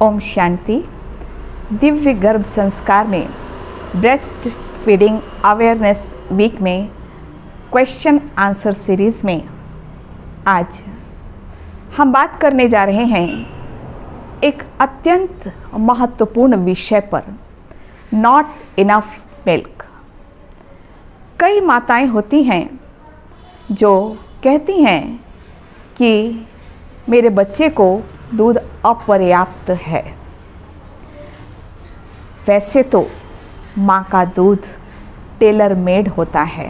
ओम शांति। दिव्य गर्भ संस्कार में ब्रेस्ट फीडिंग अवेयरनेस वीक में क्वेश्चन आंसर सीरीज़ में आज हम बात करने जा रहे हैं एक अत्यंत महत्वपूर्ण विषय पर, नॉट इनफ मिल्क। कई माताएं होती हैं जो कहती हैं कि मेरे बच्चे को दूध अपर्याप्त है। वैसे तो माँ का दूध टेलर मेड होता है,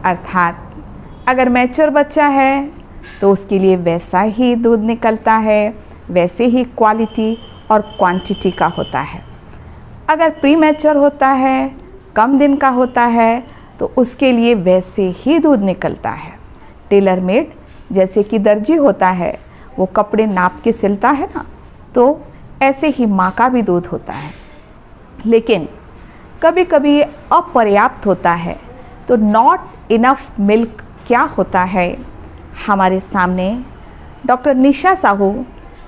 अर्थात अगर मैच्योर बच्चा है तो उसके लिए वैसा ही दूध निकलता है, वैसे ही क्वालिटी और क्वांटिटी का होता है। अगर प्री मैच्योर होता है, कम दिन का होता है, तो उसके लिए वैसे ही दूध निकलता है। टेलर मेड जैसे कि दर्जी होता है, वो कपड़े नाप के सिलता है ना, तो ऐसे ही माँ का भी दूध होता है। लेकिन कभी कभी अपर्याप्त होता है। तो नॉट इनफ मिल्क क्या होता है, हमारे सामने डॉक्टर निशा साहू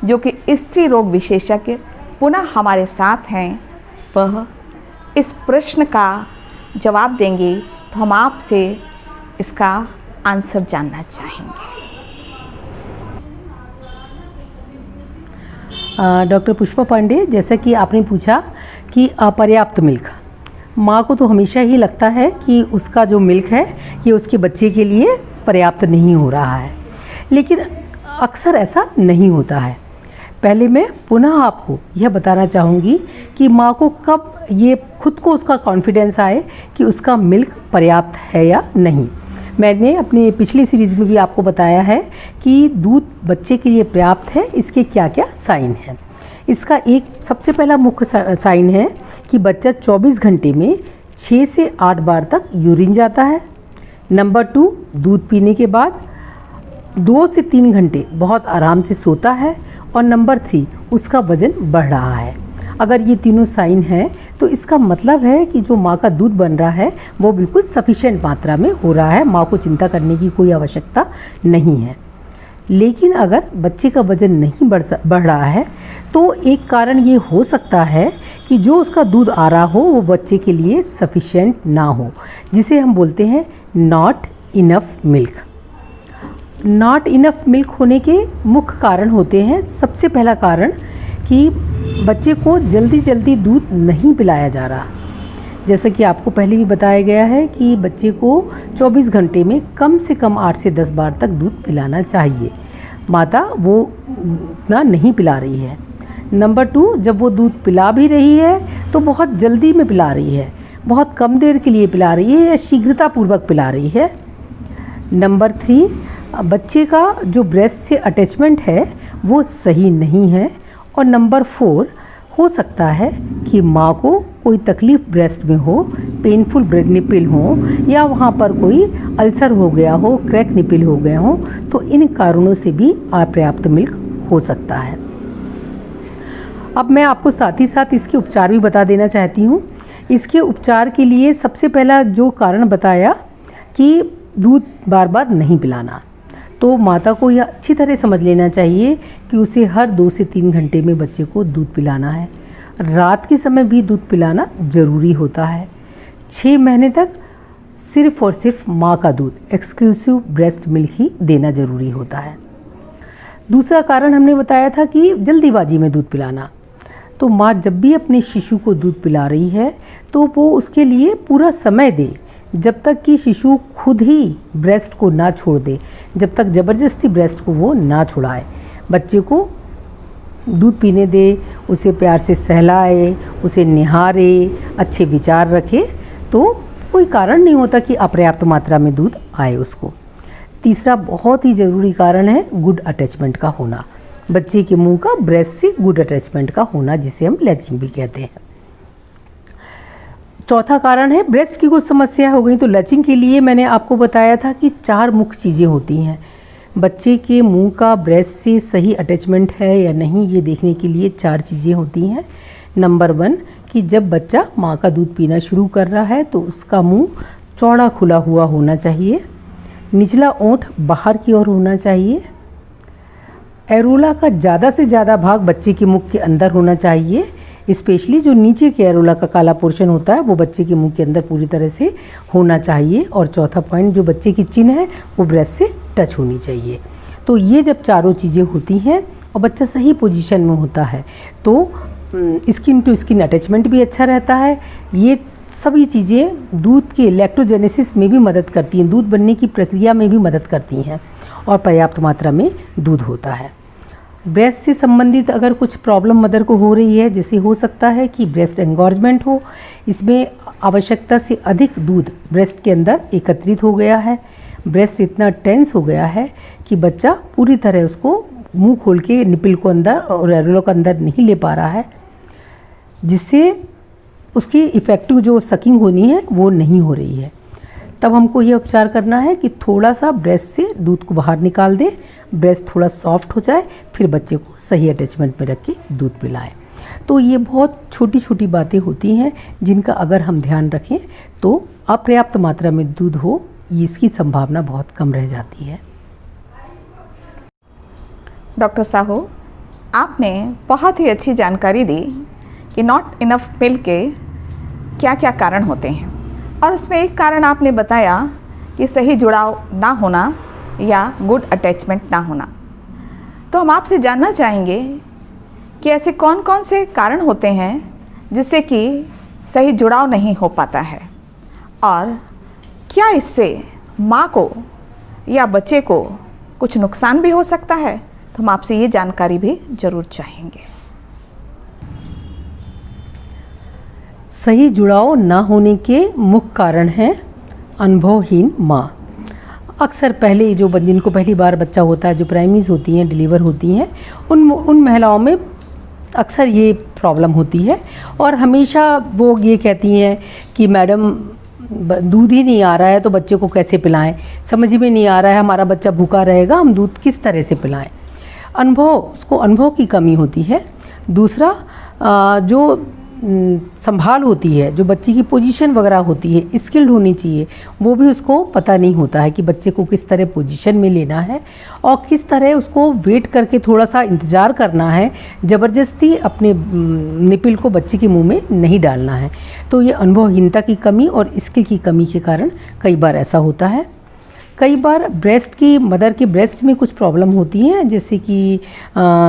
जो कि स्त्री रोग विशेषज्ञ पुनः हमारे साथ हैं, वह इस प्रश्न का जवाब देंगे। तो हम आपसे इसका आंसर जानना चाहेंगे। डॉक्टर पुष्पा पांडे, जैसा कि आपने पूछा कि अपर्याप्त मिल्क, माँ को तो हमेशा ही लगता है कि उसका जो मिल्क है ये उसके बच्चे के लिए पर्याप्त नहीं हो रहा है, लेकिन अक्सर ऐसा नहीं होता है। पहले मैं पुनः आपको यह बताना चाहूँगी कि माँ को कब ये खुद को उसका कॉन्फिडेंस आए कि उसका मिल्क पर्याप्त है या नहीं। मैंने अपनी पिछली सीरीज़ में भी आपको बताया है कि दूध बच्चे के लिए पर्याप्त है, इसके क्या क्या साइन हैं। इसका एक सबसे पहला मुख्य साइन है कि बच्चा 24 घंटे में 6 से 8 बार तक यूरिन जाता है। नंबर 2, दूध पीने के बाद 2 से 3 घंटे बहुत आराम से सोता है। और नंबर 3, उसका वज़न बढ़ रहा है। अगर ये तीनों साइन हैं तो इसका मतलब है कि जो माँ का दूध बन रहा है वो बिल्कुल सफिशिएंट मात्रा में हो रहा है, माँ को चिंता करने की कोई आवश्यकता नहीं है। लेकिन अगर बच्चे का वज़न नहीं बढ़ रहा है तो एक कारण ये हो सकता है कि जो उसका दूध आ रहा हो वो बच्चे के लिए सफिशिएंट ना हो, जिसे हम बोलते हैं not enough milk. Not enough milk होने के मुख्य कारण होते हैं। सबसे पहला कारण कि बच्चे को जल्दी जल्दी दूध नहीं पिलाया जा रहा। जैसा कि आपको पहले भी बताया गया है कि बच्चे को 24 घंटे में कम से कम 8 से 10 बार तक दूध पिलाना चाहिए। माता वो इतना नहीं पिला रही है। नंबर 2, जब वो दूध पिला भी रही है तो बहुत जल्दी में पिला रही है, बहुत कम देर के लिए पिला रही है या शीघ्रतापूर्वक पिला रही है। नंबर 3, बच्चे का जो ब्रेस्ट से अटैचमेंट है वो सही नहीं है। और नंबर 4, हो सकता है कि माँ को कोई तकलीफ़ ब्रेस्ट में हो, पेनफुल निपिल हो, या वहाँ पर कोई अल्सर हो गया हो, क्रैक निपिल हो गया हो, तो इन कारणों से भी अपर्याप्त मिल्क हो सकता है। अब मैं आपको साथ ही साथ इसके उपचार भी बता देना चाहती हूँ। इसके उपचार के लिए सबसे पहला जो कारण बताया कि दूध बार बार नहीं पिलाना, तो माता को यह अच्छी तरह समझ लेना चाहिए कि उसे हर 2 से 3 घंटे में बच्चे को दूध पिलाना है। रात के समय भी दूध पिलाना ज़रूरी होता है। 6 महीने तक सिर्फ़ और सिर्फ माँ का दूध, एक्सक्लूसिव ब्रेस्ट मिल्क ही देना ज़रूरी होता है। दूसरा कारण हमने बताया था कि जल्दीबाजी में दूध पिलाना। तो माँ जब भी अपने शिशु को दूध पिला रही है तो वो उसके लिए पूरा समय दे, जब तक कि शिशु खुद ही ब्रेस्ट को ना छोड़ दे, जब तक ज़बरदस्ती ब्रेस्ट को वो ना छुड़ाए। बच्चे को दूध पीने दे, उसे प्यार से सहलाए, उसे निहारे, अच्छे विचार रखे, तो कोई कारण नहीं होता कि अपर्याप्त मात्रा में दूध आए उसको। तीसरा बहुत ही ज़रूरी कारण है गुड अटैचमेंट का होना, बच्चे के मुंह का ब्रेस्ट से गुड अटैचमेंट का होना, जिसे हम लैचिंग भी कहते हैं। चौथा कारण है ब्रेस्ट की कुछ समस्या हो गई तो लचिंग के लिए मैंने आपको बताया था कि 4 मुख्य चीज़ें होती हैं। बच्चे के मुंह का ब्रेस्ट से सही अटैचमेंट है या नहीं, ये देखने के लिए 4 चीज़ें होती हैं। नंबर 1 कि जब बच्चा माँ का दूध पीना शुरू कर रहा है तो उसका मुंह चौड़ा खुला हुआ होना चाहिए, निचला ओंठ बाहर की ओर होना चाहिए, एरोला का ज़्यादा से ज़्यादा भाग बच्चे के मुख के अंदर होना चाहिए, स्पेशली जो नीचे के एरोला का काला पोर्शन होता है वो बच्चे के मुंह के अंदर पूरी तरह से होना चाहिए। और चौथा पॉइंट, जो बच्चे की चिन है वो ब्रेस्ट से टच होनी चाहिए। तो ये जब चारों चीज़ें होती हैं और बच्चा सही पोजीशन में होता है तो स्किन टू स्किन अटैचमेंट भी अच्छा रहता है। ये सभी चीज़ें दूध के लैक्टोजेनेसिस में भी मदद करती हैं, दूध बनने की प्रक्रिया में भी मदद करती हैं और पर्याप्त मात्रा में दूध होता है। ब्रेस्ट से संबंधित अगर कुछ प्रॉब्लम मदर को हो रही है, जैसे हो सकता है कि ब्रेस्ट एंगॉर्जमेंट हो, इसमें आवश्यकता से अधिक दूध ब्रेस्ट के अंदर एकत्रित हो गया है, ब्रेस्ट इतना टेंस हो गया है कि बच्चा पूरी तरह उसको मुंह खोल के निपिल को अंदर और एरोला को अंदर नहीं ले पा रहा है, जिससे उसकी इफ़ेक्टिव जो सकिंग होनी है वो नहीं हो रही है। तब हमको ये उपचार करना है कि थोड़ा सा ब्रेस्ट से दूध को बाहर निकाल दें, ब्रेस्ट थोड़ा सॉफ्ट हो जाए, फिर बच्चे को सही अटैचमेंट में रख के दूध पिलाएं। तो ये बहुत छोटी छोटी बातें होती हैं जिनका अगर हम ध्यान रखें तो अपर्याप्त मात्रा में दूध हो, इसकी संभावना बहुत कम रह जाती है। डॉक्टर साहू, आपने बहुत ही अच्छी जानकारी दी कि नॉट इनफ मिल्क के क्या क्या कारण होते हैं, और उसमें एक कारण आपने बताया कि सही जुड़ाव ना होना या गुड अटैचमेंट ना होना। तो हम आपसे जानना चाहेंगे कि ऐसे कौन कौन से कारण होते हैं जिससे कि सही जुड़ाव नहीं हो पाता है, और क्या इससे माँ को या बच्चे को कुछ नुकसान भी हो सकता है। तो हम आपसे ये जानकारी भी ज़रूर चाहेंगे। सही जुड़ाव ना होने के मुख्य कारण हैं अनुभवहीन माँ। अक्सर पहले जिनको पहली बार बच्चा होता है, जो प्राइमीज होती हैं, डिलीवर होती हैं, उन महिलाओं में अक्सर ये प्रॉब्लम होती है और हमेशा वो ये कहती हैं कि मैडम दूध ही नहीं आ रहा है तो बच्चे को कैसे पिलाएं, समझ में नहीं आ रहा है, हमारा बच्चा भूखा रहेगा, हम दूध किस तरह से पिलाएं। उसको अनुभव की कमी होती है। दूसरा, जो संभाल होती है, जो बच्चे की पोजीशन वगैरह होती है, स्किल्ड होनी चाहिए, वो भी उसको पता नहीं होता है कि बच्चे को किस तरह पोजीशन में लेना है और किस तरह उसको वेट करके थोड़ा सा इंतज़ार करना है, ज़बरदस्ती अपने निपिल को बच्चे के मुंह में नहीं डालना है। तो ये अनुभवहीनता की कमी और स्किल की कमी के कारण कई बार ऐसा होता है। कई बार मदर के ब्रेस्ट में कुछ प्रॉब्लम होती है, जैसे कि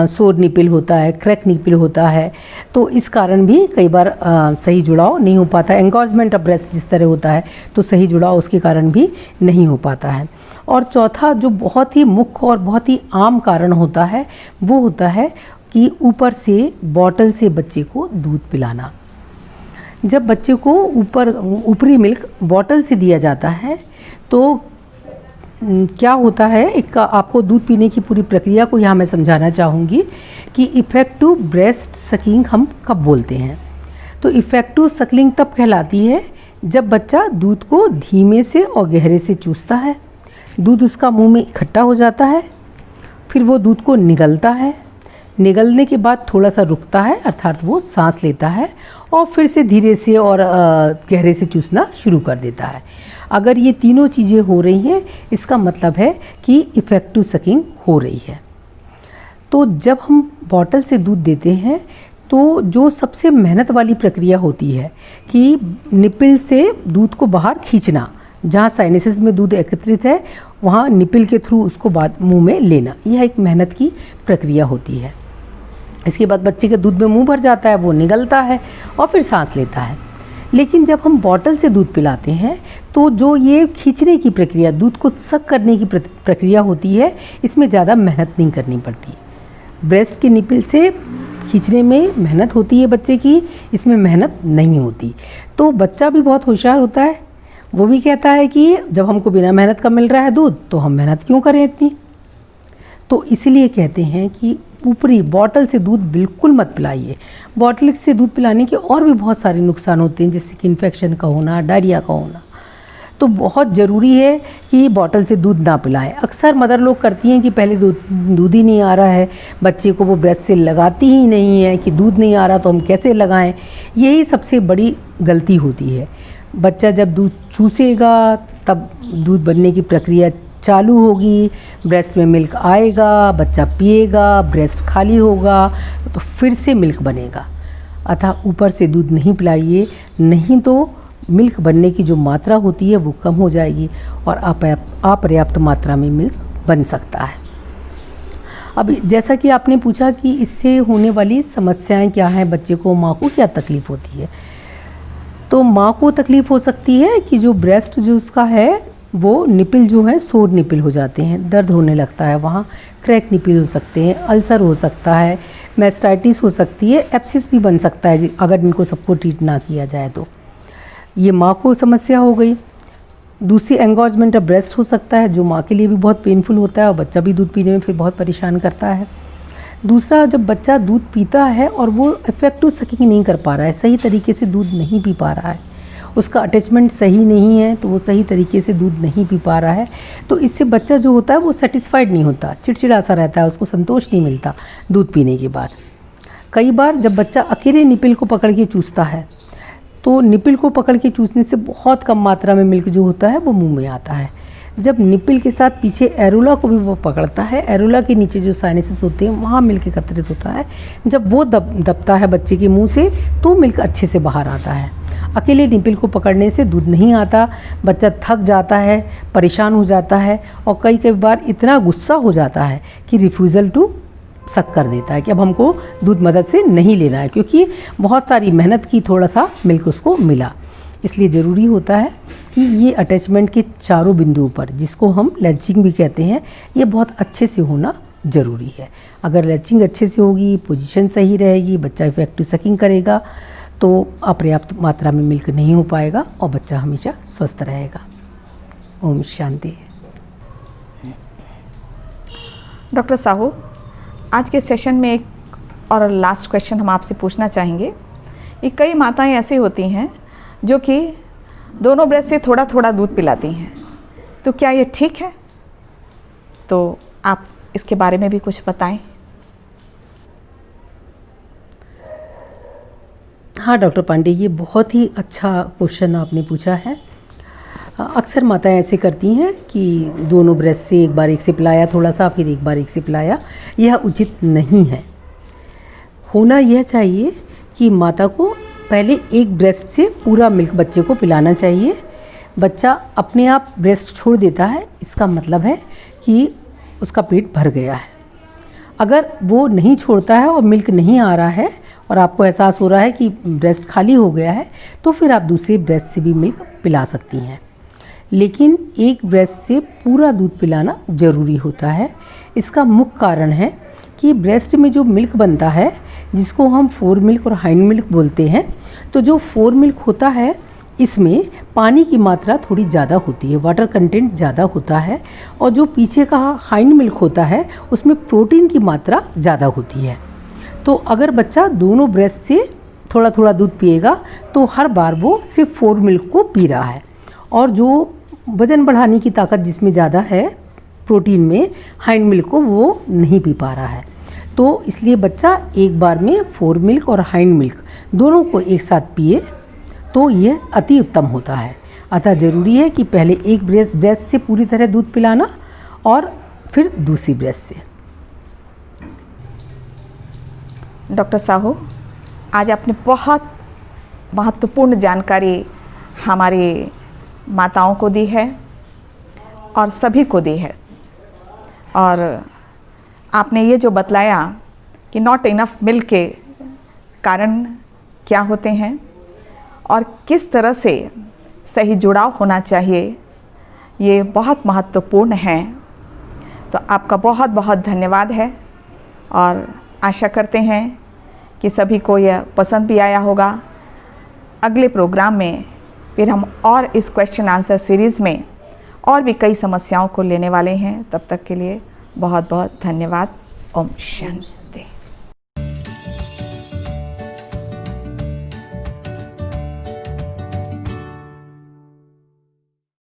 सोर निपिल होता है, क्रैक निपिल होता है, तो इस कारण भी कई बार सही जुड़ाव नहीं हो पाता है। एंगॉर्जमेंट ऑफ ब्रेस्ट जिस तरह होता है तो सही जुड़ाव उसके कारण भी नहीं हो पाता है। और चौथा, जो बहुत ही मुख्य और बहुत ही आम कारण होता है, वो होता है कि ऊपर से बॉटल से बच्चे को दूध पिलाना। जब बच्चे को ऊपरी मिल्क बॉटल से दिया जाता है तो क्या होता है, एक आपको दूध पीने की पूरी प्रक्रिया को यहाँ मैं समझाना चाहूँगी कि इफ़ेक्टिव ब्रेस्ट सकिंग हम कब बोलते हैं। तो इफ़ेक्टिव सकिंग तब कहलाती है जब बच्चा दूध को धीमे से और गहरे से चूसता है, दूध उसका मुंह में इकट्ठा हो जाता है, फिर वो दूध को निगलता है, निगलने के बाद थोड़ा सा रुकता है, अर्थात वो सांस लेता है और फिर से धीरे से और गहरे से चूसना शुरू कर देता है। अगर ये तीनों चीज़ें हो रही हैं, इसका मतलब है कि इफ़ेक्टिव सकिंग हो रही है। तो जब हम बॉटल से दूध देते हैं तो जो सबसे मेहनत वाली प्रक्रिया होती है कि निपिल से दूध को बाहर खींचना, जहाँ साइनसेस में दूध एकत्रित है वहाँ निपिल के थ्रू उसको मुंह में लेना, यह एक मेहनत की प्रक्रिया होती है। इसके बाद बच्चे के दूध में मुंह भर जाता है, वो निगलता है और फिर सांस लेता है। लेकिन जब हम बॉटल से दूध पिलाते हैं तो जो ये खींचने की प्रक्रिया, दूध को सक करने की प्रक्रिया होती है, इसमें ज़्यादा मेहनत नहीं करनी पड़ती। ब्रेस्ट के निपिल से खींचने में मेहनत होती है बच्चे की, इसमें मेहनत नहीं होती। तो बच्चा भी बहुत होशियार होता है, वो भी कहता है कि जब हमको बिना मेहनत का मिल रहा है दूध तो हम मेहनत क्यों करें इतनी। तो इसलिए कहते हैं कि ऊपरी बॉटल से दूध बिल्कुल मत पिलाइए। बॉटल से दूध पिलाने के और भी बहुत सारे नुकसान होते हैं, जैसे कि इन्फेक्शन का होना, डायरिया का होना। तो बहुत ज़रूरी है कि बॉटल से दूध ना पिलाएं। अक्सर मदर लोग करती हैं कि पहले दूध ही नहीं आ रहा है, बच्चे को वो ब्रेस्ट से लगाती ही नहीं है कि दूध नहीं आ रहा तो हम कैसे लगाएं। यही सबसे बड़ी गलती होती है। बच्चा जब दूध चूसेगा तब दूध बनने की प्रक्रिया चालू होगी, ब्रेस्ट में मिल्क आएगा, बच्चा पिएगा, ब्रेस्ट खाली होगा तो फिर से मिल्क बनेगा। अतः ऊपर से दूध नहीं पिलाइए, नहीं तो मिल्क बनने की जो मात्रा होती है वो कम हो जाएगी और अपर्याप्त मात्रा में मिल्क बन सकता है। अब जैसा कि आपने पूछा कि इससे होने वाली समस्याएं क्या हैं, बच्चे को, माँ को क्या तकलीफ़ होती है, तो माँ को तकलीफ़ हो सकती है कि जो ब्रेस्ट जो उसका है वो निपिल जो है सोर निपिल हो जाते हैं, दर्द होने लगता है, वहाँ क्रैक निपिल हो सकते हैं, अल्सर हो सकता है, मैस्टाइटिस हो सकती है, एब्सिस भी बन सकता है अगर इनको सबको ट्रीट ना किया जाए तो। ये माँ को समस्या हो गई। दूसरी एंगोर्जमेंट ऑफ ब्रेस्ट हो सकता है, जो माँ के लिए भी बहुत पेनफुल होता है और बच्चा भी दूध पीने में फिर बहुत परेशान करता है। दूसरा, जब बच्चा दूध पीता है और वो इफेक्टिव सकिंग नहीं कर पा रहा है, सही तरीके से दूध नहीं पी पा रहा है, उसका अटैचमेंट सही नहीं है, तो वो सही तरीके से दूध नहीं पी पा रहा है, तो इससे बच्चा जो होता है वो सेटिस्फाइड नहीं होता, चिड़चिड़ा सा रहता है, उसको संतोष नहीं मिलता दूध पीने के बाद। कई बार जब बच्चा अकेले निपिल को पकड़ के चूसता है तो निपिल को पकड़ के चूसने से बहुत कम मात्रा में मिल्क जो होता है वो मुंह में आता है। जब निपिल के साथ पीछे एरोला को भी वो पकड़ता है, एरोला के नीचे जो साइनसेस होते हैं वहाँ मिल्क एकत्रित होता है, जब वो दबता है बच्चे के मुंह से तो मिल्क अच्छे से बाहर आता है। अकेले निपिल को पकड़ने से दूध नहीं आता, बच्चा थक जाता है, परेशान हो जाता है और कई बार इतना गुस्सा हो जाता है कि रिफ्यूज़ल टू सक कर देता है कि अब हमको दूध मदद से नहीं लेना है, क्योंकि बहुत सारी मेहनत की, थोड़ा सा मिल्क उसको मिला। इसलिए ज़रूरी होता है कि ये अटैचमेंट के चारों बिंदुओं पर, जिसको हम लैचिंग भी कहते हैं, ये बहुत अच्छे से होना ज़रूरी है। अगर लैचिंग अच्छे से होगी, पोजीशन सही रहेगी, बच्चा इफेक्टिव सकिंग करेगा तो अपर्याप्त मात्रा में मिल्क नहीं हो पाएगा और बच्चा हमेशा स्वस्थ रहेगा। ओम शांति। डॉक्टर साहू, आज के सेशन में एक और लास्ट क्वेश्चन हम आपसे पूछना चाहेंगे कि कई माताएं ऐसी होती हैं जो कि दोनों ब्रेस्ट से थोड़ा थोड़ा दूध पिलाती हैं, तो क्या ये ठीक है? तो आप इसके बारे में भी कुछ बताएं। हाँ डॉक्टर पांडे, ये बहुत ही अच्छा क्वेश्चन आपने पूछा है। अक्सर माताएं ऐसे करती हैं कि दोनों ब्रेस्ट से एक बार एक से पिलाया थोड़ा सा, फिर एक बार एक से पिलाया, यह उचित नहीं है। होना यह चाहिए कि माता को पहले एक ब्रेस्ट से पूरा मिल्क बच्चे को पिलाना चाहिए। बच्चा अपने आप ब्रेस्ट छोड़ देता है, इसका मतलब है कि उसका पेट भर गया है। अगर वो नहीं छोड़ता है और मिल्क नहीं आ रहा है और आपको एहसास हो रहा है कि ब्रेस्ट खाली हो गया है, तो फिर आप दूसरे ब्रेस्ट से भी मिल्क पिला सकती हैं। लेकिन एक ब्रेस्ट से पूरा दूध पिलाना ज़रूरी होता है। इसका मुख्य कारण है कि ब्रेस्ट में जो मिल्क बनता है, जिसको हम फोर मिल्क और हाइंड मिल्क बोलते हैं, तो जो फोर मिल्क होता है इसमें पानी की मात्रा थोड़ी ज़्यादा होती है, वाटर कंटेंट ज़्यादा होता है, और जो पीछे का हाइंड मिल्क होता है उसमें प्रोटीन की मात्रा ज़्यादा होती है। तो अगर बच्चा दोनों ब्रेस्ट से थोड़ा थोड़ा दूध पिएगा तो हर बार वो सिर्फ फोर मिल्क को पी रहा है, और जो वज़न बढ़ाने की ताकत जिसमें ज़्यादा है प्रोटीन में, हाइंड मिल्क को वो नहीं पी पा रहा है। तो इसलिए बच्चा एक बार में फोर मिल्क और हाइंड मिल्क दोनों को एक साथ पिए तो यह अति उत्तम होता है। अतः ज़रूरी है कि पहले एक ब्रेस्ट से पूरी तरह दूध पिलाना और फिर दूसरी ब्रेस्ट से। डॉक्टर साहू, आज आपने बहुत महत्वपूर्ण जानकारी हमारी माताओं को दी है और सभी को दी है, और आपने ये जो बतलाया कि नॉट इनफ मिल्क के कारण क्या होते हैं और किस तरह से सही जुड़ाव होना चाहिए, ये बहुत महत्वपूर्ण है। तो आपका बहुत बहुत धन्यवाद है और आशा करते हैं कि सभी को यह पसंद भी आया होगा। अगले प्रोग्राम में फिर हम और इस क्वेश्चन आंसर सीरीज़ में और भी कई समस्याओं को लेने वाले हैं। तब तक के लिए बहुत बहुत धन्यवाद। ओम शांति।